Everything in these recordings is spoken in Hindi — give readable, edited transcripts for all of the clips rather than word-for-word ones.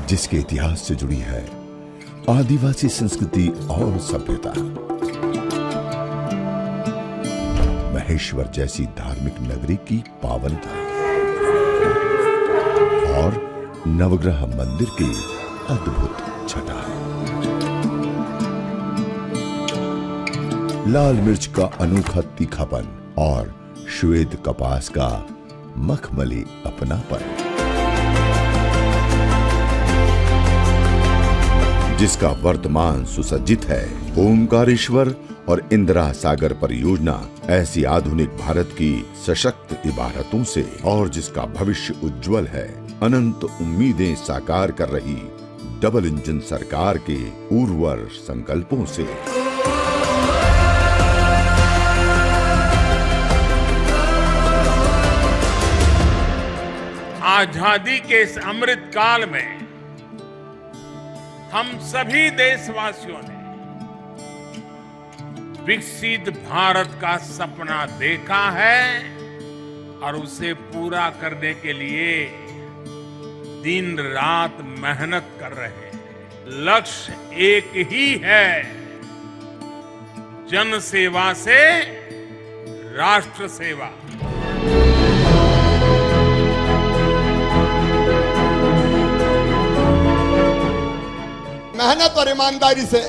जिसके इतिहास से जुड़ी है आदिवासी संस्कृति और सभ्यता। महेश्वर जैसी धार्मिक नगरी की पावनता और नवग्रह मंदिर की अद्भुत छटा। लाल मिर्च का अनोखा तीखापन और श्वेत कपास का मखमली अपनापन, जिसका वर्तमान सुसज्जित है। ओमकारेश्वर और इंदिरा सागर परियोजना ऐसी आधुनिक भारत की सशक्त इबारतों से और जिसका भविष्य उज्जवल है, अनंत उम्मीदें साकार कर रही डबल इंजन सरकार के उर्वर संकल्पों से। आजादी के इस अमृत काल में हम सभी देशवासियों ने विकसित भारत का सपना देखा है और उसे पूरा करने के लिए दिन रात मेहनत कर रहे हैं। लक्ष्य एक ही है, जन सेवा से राष्ट्र सेवा। मेहनत और ईमानदारी से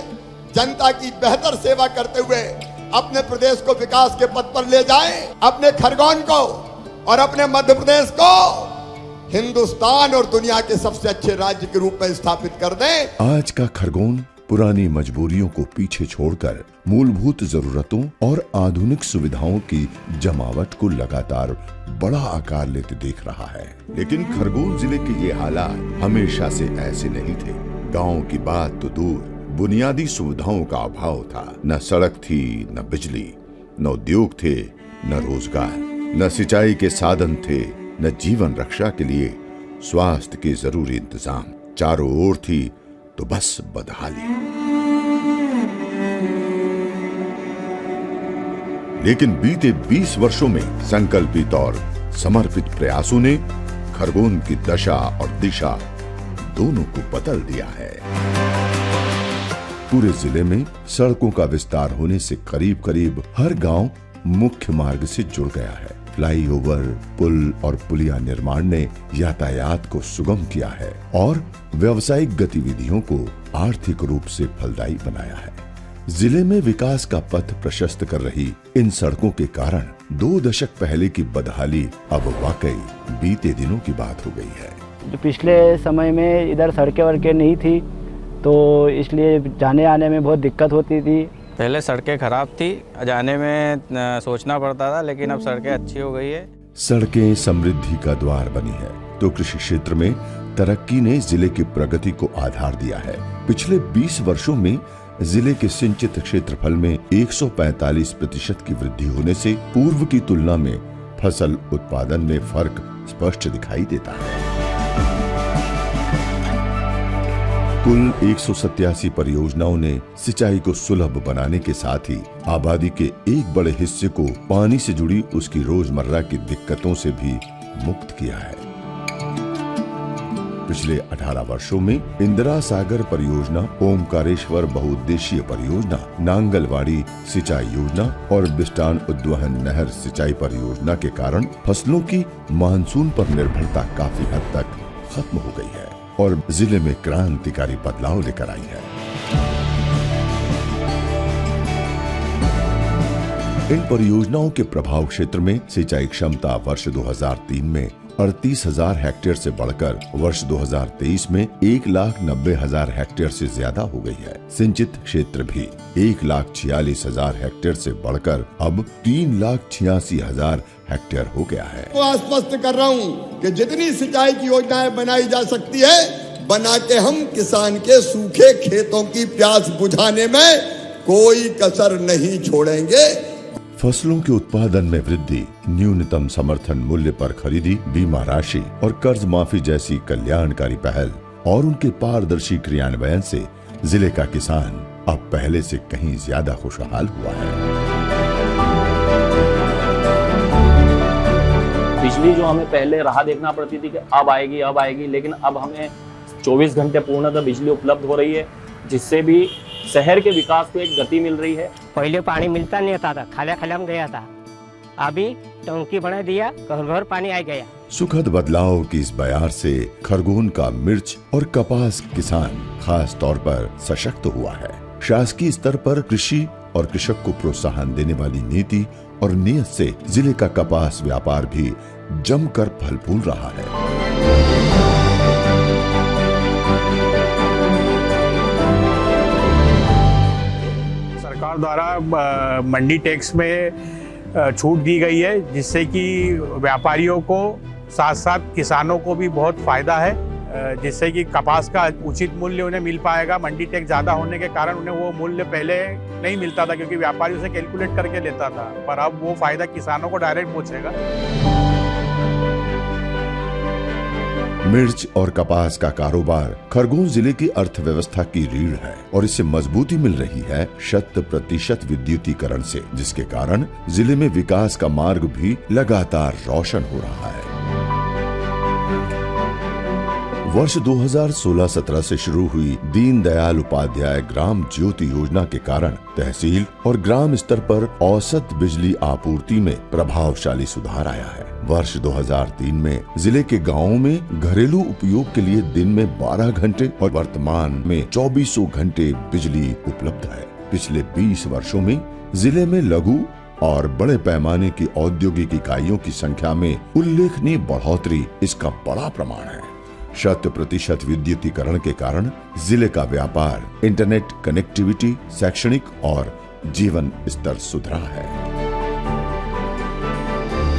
जनता की बेहतर सेवा करते हुए अपने प्रदेश को विकास के पथ पर ले जाएं, अपने खरगोन को और अपने मध्य प्रदेश को हिंदुस्तान और दुनिया के सबसे अच्छे राज्य के रूप में स्थापित कर दें। आज का खरगोन पुरानी मजबूरियों को पीछे छोड़कर मूलभूत जरूरतों और आधुनिक सुविधाओं की जमावट को लगातार बड़ा आकार लेते देख रहा है। लेकिन खरगोन जिले के ये हालात हमेशा से ऐसे नहीं थे। गांव की बात तो दूर, बुनियादी सुविधाओं का अभाव था। न सड़क थी, न बिजली, न उद्योग थे, न रोजगार, न सिंचाई के साधन थे, न जीवन रक्षा के लिए स्वास्थ्य के जरूरी इंतजाम। चारों ओर थी तो बस बदहाली। लेकिन बीते 20 वर्षों में संकल्पित और समर्पित प्रयासों ने खरगोन की दशा और दिशा दोनों को बदल दिया है। पूरे जिले में सड़कों का विस्तार होने से करीब करीब हर गांव मुख्य मार्ग से जुड़ गया है। फ्लाईओवर, पुल और पुलिया निर्माण ने यातायात को सुगम किया है और व्यावसायिक गतिविधियों को आर्थिक रूप से फलदायी बनाया है। जिले में विकास का पथ प्रशस्त कर रही इन सड़कों के कारण 2 दशक पहले की बदहाली अब वाकई बीते दिनों की बात हो गई है। जो पिछले समय में इधर सड़कें वड़कें नहीं थी तो इसलिए जाने आने में बहुत दिक्कत होती थी। पहले सड़कें खराब थी, जाने में सोचना पड़ता था, लेकिन अब सड़कें अच्छी हो गई है। सड़कें समृद्धि का द्वार बनी है तो कृषि क्षेत्र में तरक्की ने जिले की प्रगति को आधार दिया है। पिछले 20 वर्षों में जिले के सिंचित क्षेत्रफल में 145% की वृद्धि होने से पूर्व की तुलना में फसल उत्पादन में फर्क स्पष्ट दिखाई देता है। कुल 187 परियोजनाओं ने सिंचाई को सुलभ बनाने के साथ ही आबादी के एक बड़े हिस्से को पानी से जुड़ी उसकी रोजमर्रा की दिक्कतों से भी मुक्त किया है। पिछले 18 वर्षों में इंदिरा सागर परियोजना, ओमकारेश्वर बहुउद्देशीय परियोजना, नांगलवाड़ी सिंचाई योजना और बिस्टान उद्वहन नहर सिंचाई परियोजना के कारण फसलों की मानसून पर निर्भरता काफी हद तक खत्म हो गई है और जिले में क्रांतिकारी बदलाव लेकर आई है। इन परियोजनाओं के प्रभाव क्षेत्र में सिंचाई क्षमता वर्ष 2003 में 38,000 हेक्टेयर से बढ़कर वर्ष 2023 में 1,90,000 हेक्टेयर से ज्यादा हो गई है। सिंचित क्षेत्र भी 1,46,000 हेक्टेयर से बढ़कर अब 3,86,000 हेक्टेयर हो गया है। तो आश्वस्त कर रहा हूँ कि जितनी सिंचाई की योजनाएं बनाई जा सकती है, बना के हम किसान के सूखे खेतों की प्यास बुझाने में कोई कसर नहीं छोड़ेंगे। फसलों के उत्पादन में वृद्धि, न्यूनतम समर्थन मूल्य पर खरीदी, बीमा राशि और कर्ज माफी जैसी कल्याणकारी पहल और उनके पारदर्शी क्रियान्वयन से जिले का किसान अब पहले से कहीं ज्यादा खुशहाल हुआ है। बिजली जो हमें पहले राह देखना पड़ती थी कि अब आएगी, लेकिन अब हमें 24 घंटे पूर्णतः बिजली उपलब्ध हो रही है, जिससे भी शहर के विकास को एक गति मिल रही है। पहले पानी मिलता नहीं था, खाला खलम गया था, अभी टंकी बना दिया, घर घर पानी आ गया। सुखद बदलाव की इस बयार से खरगोन का मिर्च और कपास किसान खास तौर पर सशक्त हुआ है। शासकीय स्तर पर कृषि और कृषक को प्रोत्साहन देने वाली नीति और नियत से जिले का कपास व्यापार भी जमकर फल फूल रहा है। सरकार द्वारा मंडी टैक्स में छूट दी गई है, जिससे कि व्यापारियों को साथ साथ किसानों को भी बहुत फायदा है, जिससे कि कपास का उचित मूल्य उन्हें मिल पाएगा। मंडी टैक्स ज़्यादा होने के कारण उन्हें वो मूल्य पहले नहीं मिलता था, क्योंकि व्यापारी उसे कैलकुलेट करके लेता था, पर अब वो फायदा किसानों को डायरेक्ट पहुंचेगा। मिर्च और कपास का कारोबार खरगोन जिले की अर्थव्यवस्था की रीढ़ है और इससे मजबूती मिल रही है 100% विद्युतीकरण से, जिसके कारण जिले में विकास का मार्ग भी लगातार रोशन हो रहा है। वर्ष 2016-17 से शुरू हुई दीनदयाल उपाध्याय ग्राम ज्योति योजना के कारण तहसील और ग्राम स्तर पर औसत बिजली आपूर्ति में प्रभावशाली सुधार आया है। वर्ष 2003 में जिले के गांवों में घरेलू उपयोग के लिए दिन में 12 घंटे और वर्तमान में 24 घंटे बिजली उपलब्ध है। पिछले 20 वर्षों में जिले में लघु और बड़े पैमाने की औद्योगिक इकाइयों की संख्या में उल्लेखनीय बढ़ोतरी इसका बड़ा प्रमाण है। 100% विद्युतीकरण के कारण जिले का व्यापार, इंटरनेट कनेक्टिविटी, शैक्षणिक और जीवन स्तर सुधरा है।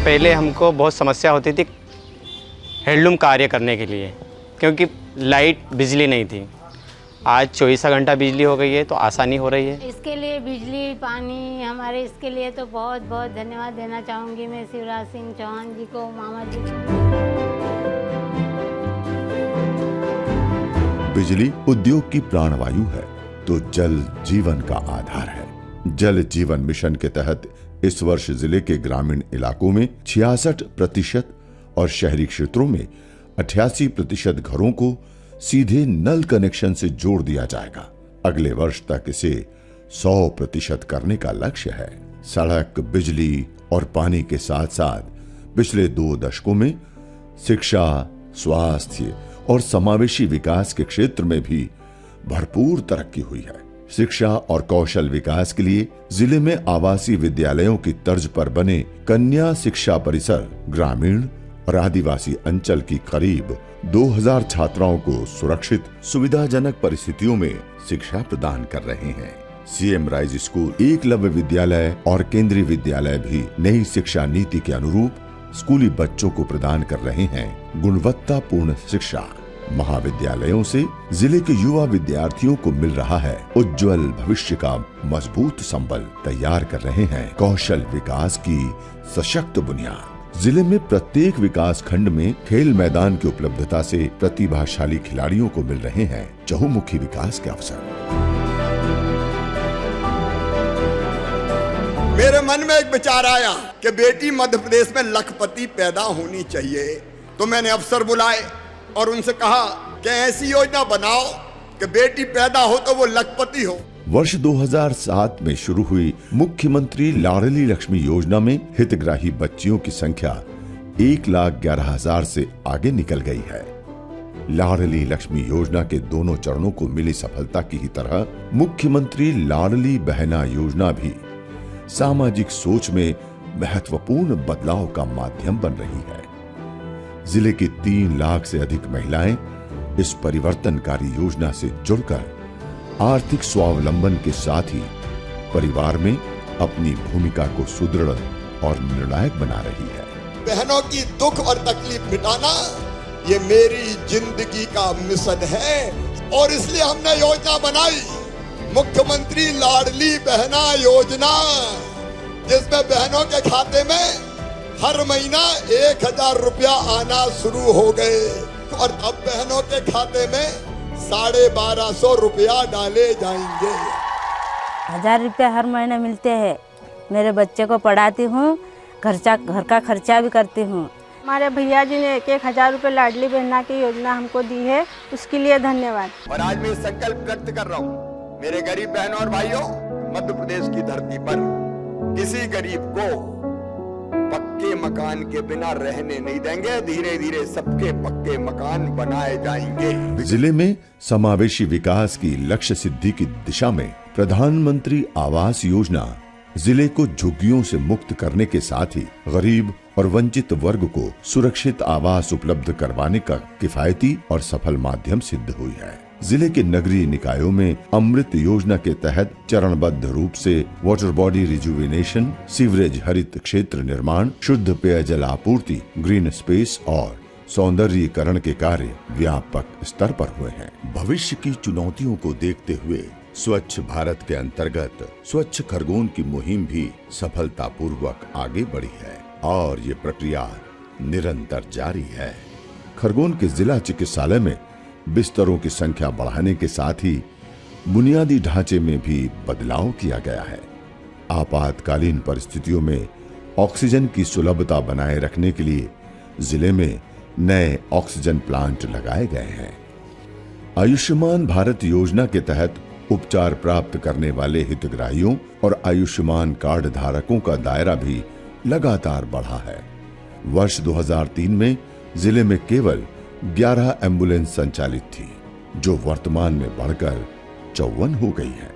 पहले हमको बहुत समस्या होती थी हैंडलूम कार्य करने के लिए, क्योंकि लाइट बिजली नहीं थी। आज 24 घंटा बिजली हो गई है, तो आसानी हो रही है। इसके लिए बिजली पानी हमारे इसके लिए तो बहुत बहुत धन्यवाद देना चाहूँगी मैं शिवराज सिंह चौहान जी को, मामा जी को। बिजली उद्योग की प्राणवायु है तो जल जीवन का आधार है। जल जीवन मिशन के तहत इस वर्ष जिले के ग्रामीण इलाकों में 66% और शहरी क्षेत्रों में 88% घरों को सीधे नल कनेक्शन से जोड़ दिया जाएगा। अगले वर्ष तक इसे 100% करने का लक्ष्य है। सड़क, बिजली और पानी के साथ साथ पिछले 2 दशकों में शिक्षा, स्वास्थ्य और समावेशी विकास के क्षेत्र में भी भरपूर तरक्की हुई है। शिक्षा और कौशल विकास के लिए जिले में आवासीय विद्यालयों की तर्ज पर बने कन्या शिक्षा परिसर ग्रामीण और आदिवासी अंचल की करीब 2000 छात्राओं को सुरक्षित, सुविधाजनक परिस्थितियों में शिक्षा प्रदान कर रहे हैं। सीएम राइज स्कूल, एकलव्य विद्यालय और केंद्रीय विद्यालय भी नई शिक्षा नीति के अनुरूप स्कूली बच्चों को प्रदान कर रहे हैं गुणवत्तापूर्ण शिक्षा। महाविद्यालयों से जिले के युवा विद्यार्थियों को मिल रहा है उज्जवल भविष्य का मजबूत संबल। तैयार कर रहे हैं कौशल विकास की सशक्त बुनियाद। जिले में प्रत्येक विकास खंड में खेल मैदान की उपलब्धता से प्रतिभाशाली खिलाड़ियों को मिल रहे हैं चहुमुखी विकास के अवसर। मेरे मन में एक विचार आया कि बेटी मध्य प्रदेश में लखपति पैदा होनी चाहिए, तो मैंने अफसर बुलाए और उनसे कहा कि ऐसी योजना बनाओ कि बेटी पैदा हो तो वो लखपति हो। वर्ष 2007 में शुरू हुई मुख्यमंत्री लाडली लक्ष्मी योजना में हितग्राही बच्चियों की संख्या 1,11,000 से आगे निकल गई है। लाडली लक्ष्मी योजना के दोनों चरणों को मिली सफलता की ही तरह मुख्यमंत्री लाडली बहना योजना भी सामाजिक सोच में महत्वपूर्ण बदलाव का माध्यम बन रही है। जिले की 3 लाख से अधिक महिलाएं इस परिवर्तनकारी योजना से जुड़कर आर्थिक स्वावलंबन के साथ ही परिवार में अपनी भूमिका को सुदृढ़ और निर्णायक बना रही है। बहनों की दुख और तकलीफ मिटाना ये मेरी जिंदगी का मिशन है और इसलिए हमने योजना बनाई मुख्यमंत्री लाडली बहना योजना, जिसमें बहनों के खाते में हर महीना 1000 रुपया आना शुरू हो गए और अब बहनों के खाते में 1250 रुपया डाले जाएंगे। 1000 रुपया हर महीने मिलते हैं। मेरे बच्चे को पढ़ाती हूँ, घर का खर्चा भी करती हूँ। हमारे भैया जी ने 1,000 रुपये लाडली बहना की योजना हमको दी है, उसके लिए धन्यवाद। और आज मैं संकल्प व्यक्त कर रहा हूँ, मेरे गरीब बहनों और भाइयों, मध्य प्रदेश की धरती पर किसी गरीब को पक्के मकान के बिना रहने नहीं देंगे। धीरे धीरे सबके पक्के मकान बनाए जाएंगे। जिले में समावेशी विकास की लक्ष्य सिद्धि की दिशा में प्रधानमंत्री आवास योजना जिले को झुग्गियों से मुक्त करने के साथ ही गरीब और वंचित वर्ग को सुरक्षित आवास उपलब्ध करवाने का किफायती और सफल माध्यम सिद्ध हुई है। जिले के नगरीय निकायों में अमृत योजना के तहत चरणबद्ध रूप से वाटर बॉडी रिजुविनेशन, सीवरेज हरित क्षेत्र निर्माण, शुद्ध पेयजल आपूर्ति, ग्रीन स्पेस और सौंदर्यीकरण के कार्य व्यापक स्तर पर हुए हैं। भविष्य की चुनौतियों को देखते हुए स्वच्छ भारत के अंतर्गत स्वच्छ खरगोन की मुहिम भी सफलतापूर्वक आगे बढ़ी है और ये प्रक्रिया निरंतर जारी है। खरगोन के जिला चिकित्सालय में बिस्तरों की संख्या बढ़ाने के साथ ही बुनियादी ढांचे में भी बदलाव किया गया है। आपातकालीन परिस्थितियों में ऑक्सीजन की सुलभता बनाए रखने के लिए जिले में नए ऑक्सीजन प्लांट लगाए गए हैं। आयुष्मान भारत योजना के तहत उपचार प्राप्त करने वाले हितग्राहियों और आयुष्मान कार्ड धारकों का दायरा भी लगातार बढ़ा है। वर्ष 2003 में जिले में केवल 11 एम्बुलेंस संचालित थी, जो वर्तमान में बढ़कर 54 हो गई है।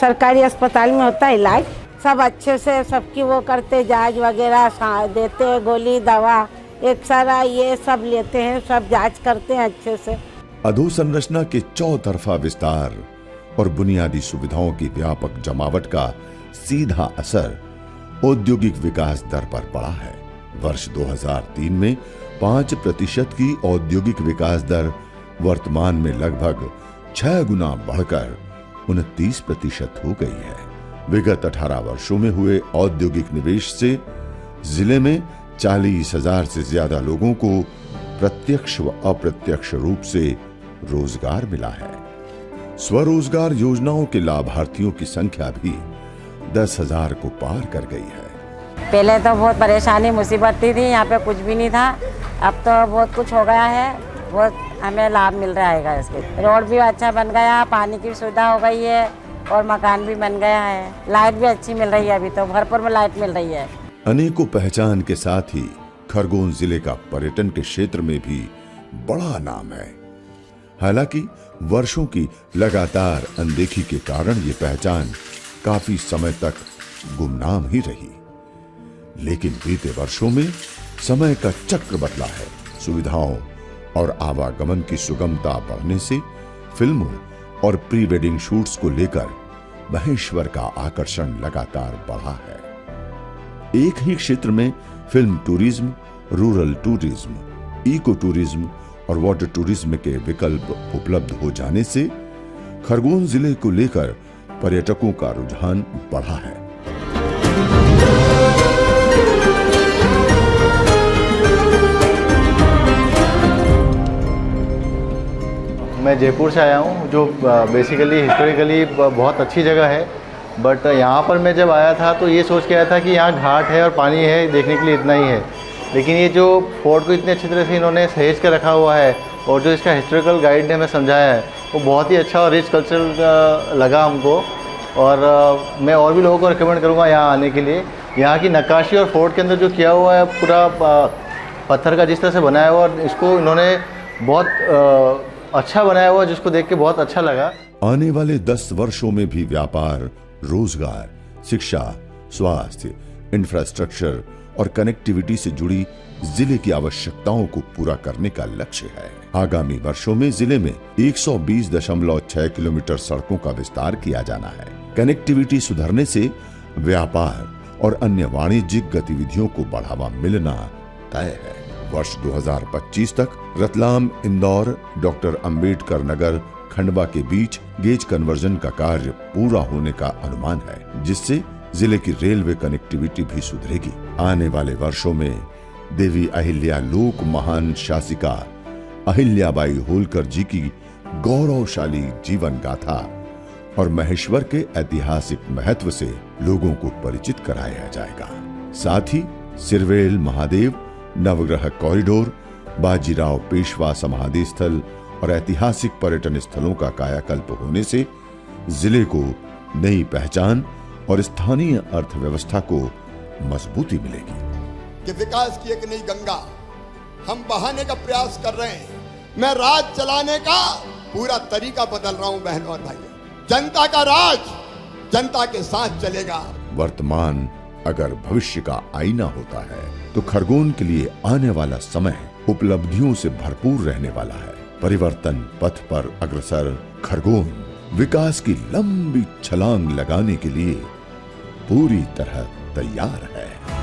सरकारी अस्पताल में होता है इलाज, सब अच्छे से सबकी वो करते, जांच वगैरह देते, गोली दवा एक्सरा ये सब लेते हैं, सब जांच करते हैं अच्छे से। अधोसंरचना के चौतरफा विस्तार और बुनियादी सुविधाओं की व्यापक जमावट का सीधा असर औद्योगिक विकास दर पर पड़ा है। वर्ष 2003 में 5% की औद्योगिक विकास दर वर्तमान में लगभग 6 गुना बढ़कर 29% हो गई है। विगत 18 वर्षों में हुए औद्योगिक निवेश से जिले में 40,000 से ज्यादा लोगों को प्रत्यक्ष व अप्रत्यक्ष रूप से रोजगार मिला है। स्वरोजगार योजनाओं के लाभार्थियों की संख्या भी 10,000 को पार कर गई है। पहले तो बहुत परेशानी मुसीबत थी, यहाँ पे कुछ भी नहीं था, अब तो बहुत कुछ हो गया है, बहुत हमें लाभ मिल रहा है इसके। रोड भी अच्छा बन गया, पानी की सुविधा हो गई है और मकान भी बन गया है, लाइट भी अच्छी मिल रही है, अभी तो भरपूर में लाइट मिल रही है। अनेकों पहचान के साथ ही खरगोन जिले का पर्यटन के क्षेत्र में भी बड़ा नाम है। हालांकि वर्षों की लगातार अनदेखी के कारण ये पहचान काफी समय तक गुमनाम ही रही, लेकिन बीते वर्षों में समय का चक्र बदला है। सुविधाओं और आवागमन की सुगमता बढ़ने से फिल्मों और प्री वेडिंग शूट्स को लेकर महेश्वर का आकर्षण लगातार बढ़ा है। एक ही क्षेत्र में film tourism, rural tourism, eco tourism और वाटर टूरिज्म के विकल्प उपलब्ध हो जाने से खरगोन जिले को लेकर पर्यटकों का रुझान बढ़ा है। मैं जयपुर से आया हूँ, जो बेसिकली हिस्टोरिकली बहुत अच्छी जगह है, बट यहाँ पर मैं जब आया था तो ये सोच के आया था कि यहाँ घाट है और पानी है, देखने के लिए इतना ही है। लेकिन ये जो फोर्ट को इतने अच्छी तरह से इन्होंने सहेज कर रखा हुआ है और जो इसका हिस्टोरिकल गाइड ने हमें समझाया है वो बहुत ही अच्छा और रिच कल्चरल लगा हमको, और मैं और भी लोगों को रिकमेंड करूँगा यहाँ आने के लिए। यहाँ की नक्काशी और फोर्ट के अंदर जो किया हुआ है पूरा पत्थर का जिस तरह से बनाया हुआ, इसको इन्होंने बहुत अच्छा बनाया हुआ, जिसको देख के बहुत अच्छा लगा। आने वाले 10 वर्षों में भी व्यापार, रोजगार, शिक्षा, स्वास्थ्य, इंफ्रास्ट्रक्चर और कनेक्टिविटी से जुड़ी जिले की आवश्यकताओं को पूरा करने का लक्ष्य है। आगामी वर्षों में जिले में 120.6 किलोमीटर सड़कों का विस्तार किया जाना है। कनेक्टिविटी सुधरने से व्यापार और अन्य वाणिज्यिक गतिविधियों को बढ़ावा मिलना तय है। वर्ष 2025 तक रतलाम, इंदौर, डॉक्टर अंबेडकर नगर, खंडवा के बीच गेज कन्वर्जन का कार्य पूरा होने का अनुमान है, जिससे जिले की रेलवे कनेक्टिविटी भी सुधरेगी। आने वाले वर्षों में देवी अहिल्या लोक महान शासिका अहिल्याबाई होलकर जी की गौरवशाली जीवन गाथा और महेश्वर के ऐतिहासिक महत्व से लोगों को परिचित कराया जाएगा। साथ ही सिरवेल महादेव नवग्रह कॉरिडोर, बाजीराव पेशवा समाधि स्थल और ऐतिहासिक पर्यटन स्थलों का कायाकल्प होने से जिले को नई पहचान और स्थानीय अर्थव्यवस्था को मजबूती मिलेगी। कि विकास की एक नई गंगा हम बहाने का प्रयास कर रहे हैं। मैं राज चलाने का पूरा तरीका बदल रहा हूं बहनों और भाइयों। जनता का राज जनता के साथ चलेगा। वर्तमान अगर भविष्य का आईना होता है तो खरगोन के लिए आने वाला समय उपलब्धियों से भरपूर रहने वाला है। परिवर्तन पथ पर अग्रसर खरगोन विकास की लंबी छलांग लगाने के लिए पूरी तरह तैयार है।